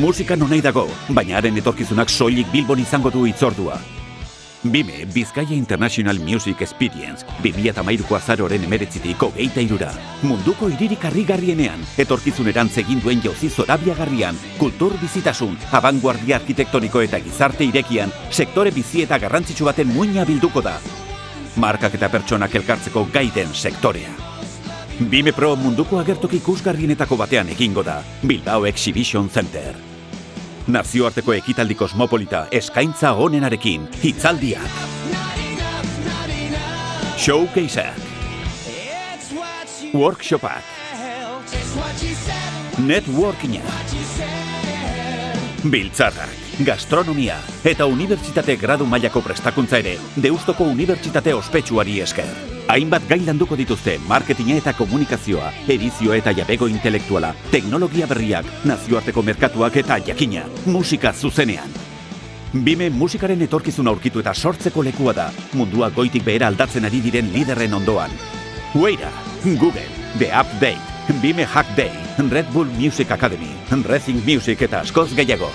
Musika nonai dago, baina haren etorkizunak soilik Bilbon izango du hitzordua. BIME, Bizkaia International Music Experience, 2013ko azaroren 19tik 23ra. Munduko hiririk harrigarrienean, etorkizunerantz egin duen jauzi zorabiagarrian, kultur bizitasun, abanguardia arkitektoniko eta gizarte irekian, sektore bizi eta garrantzitsu baten muina bilduko da. Markak eta pertsonak elkartzeko gai den sektorea. BIME Pro munduko agertoki ikusgarrienetako batean egingo da, Bilbao Exhibition Center. Nazioarteko ekitaldi kosmopolita eskaintza onenarekin, hitzaldiak, showcaseak, workshopak, networkinga, biltzarrak, gastronomia eta unibertsitate gradu mailako prestakuntza ere Deustoko Unibertsitate ospetsuari esker. Hainbat gai landuko dituzte marketinga eta komunikazioa, edizioa eta jabego intelektuala, teknologia berriak, nazioarteko merkatuak eta jakina, musika zuzenean. BIME musikaren etorkizuna aurkitu eta sortzeko lekua da, mundua goitik behera aldatzen ari diren liderren ondoan. Weira, Google, The Update, BIME Hack Day, Red Bull Music Academy, Racing Music eta askoz gehiago.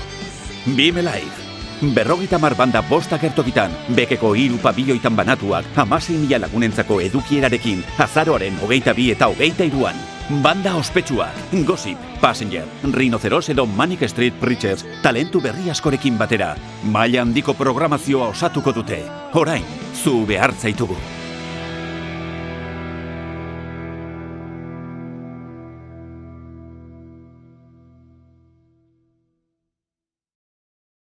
BIME Live. 50 banda 5 agertokitan, bekeko 3 pabiloitan banatuak, 16.000 lagunentzako edukierarekin, azaroaren 22 eta 23an. Banda ospetsuak, Gossip, Passenger, Rhinoceros edo Manic Street Preachers, talentu berri askorekin batera. Maila handiko programazioa osatuko dute. Orain, zu behar zaitugu.